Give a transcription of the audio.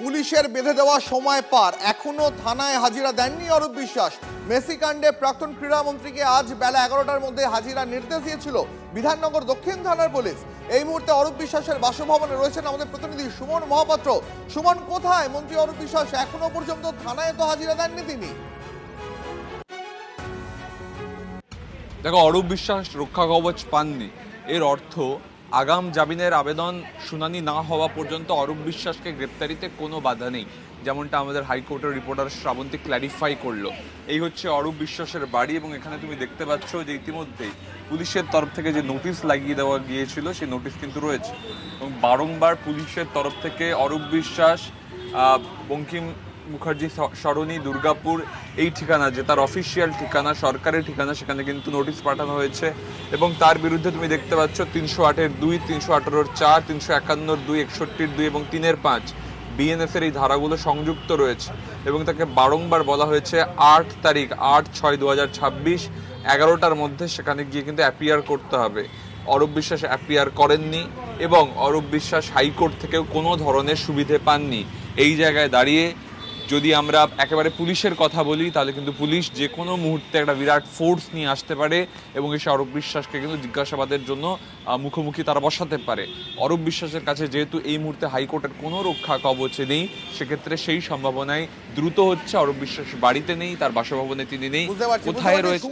পুলিশের বেঁধে দেওয়া সময় পার, এখনো থানায় হাজিরা দেননি অরূপ বিশ্বাস। মেসি কাণ্ডে প্রাক্তন ক্রীড়ামন্ত্রীকে আজ বেলা 11টার মধ্যে হাজিরা নির্দেশ দিয়েছিল বিধাননগর দক্ষিণ থানার পুলিশ। এই মুহূর্তে অরূপ বিশ্বাসের বাসভবনে রয়েছেন আমাদের প্রতিনিধি সুমন মহাপাত্র। সুমন, কোথায় মন্ত্রী অরূপ বিশ্বাস? এখনো পর্যন্ত থানায় তো হাজিরা দেননি তিনি। দেখো, অরূপ বিশ্বাস রক্ষা কবচ পাননি, এর অর্থ আগাম জামিনের আবেদন শুনানি না হওয়া পর্যন্ত অরূপ বিশ্বাসকে গ্রেপ্তারিতে কোনো বাধা নেই, যেমনটা আমাদের হাইকোর্টের রিপোর্টার শ্রাবন্তী ক্ল্যারিফাই করলো। এই হচ্ছে অরূপ বিশ্বাসের বাড়ি এবং এখানে তুমি দেখতে পাচ্ছ যে ইতিমধ্যেই পুলিশের তরফ থেকে যে নোটিশ লাগিয়ে দেওয়া গিয়েছিল সেই নোটিশ কিন্তু রয়েছে এবং বারংবার পুলিশের তরফ থেকে অরূপ বিশ্বাস বঙ্কিম মুখার্জি সরণি দুর্গাপুর এই ঠিকানা, যে তার অফিসিয়াল ঠিকানা, সরকারি ঠিকানা, সেখানে কিন্তু নোটিশ পাঠানো হয়েছে এবং তার বিরুদ্ধে তুমি দেখতে পাচ্ছ 308-2, 318-4, 351-2, 61-2 এবং 3-5 বিএনএস এর এই ধারাগুলো সংযুক্ত রয়েছে এবং তাকে বারংবার বলা হয়েছে 8 তারিখ 8/6/2026 11টার মধ্যে সেখানে গিয়ে কিন্তু অ্যাপিয়ার করতে হবে। অরূপ বিশ্বাস অ্যাপিয়ার করেননি এবং অরূপ বিশ্বাস হাইকোর্ট থেকেও কোনো ধরনের সুবিধে পাননি। এই জায়গায় দাঁড়িয়ে যদি আমরা একেবারে পুলিশের কথা বলি তাহলে কিন্তু পুলিশ যে কোনো মুহূর্তে একটা বিরাট ফোর্স নিয়ে আসতে পারে এবং এসে অরূপ বিশ্বাসকে কিন্তু জিজ্ঞাসাবাদের জন্য মুখোমুখি তারা বসাতে পারে। অরূপ বিশ্বাসের কাছে যেহেতু এই মুহূর্তে হাইকোর্টের কোনো রক্ষা কবচ নেই, সেক্ষেত্রে সেই সম্ভাবনায় দ্রুত হচ্ছে অরূপ বিশ্বাস বাড়িতে নেই, তার বাসভবনে তিনি নেই, কোথায় রয়েছে।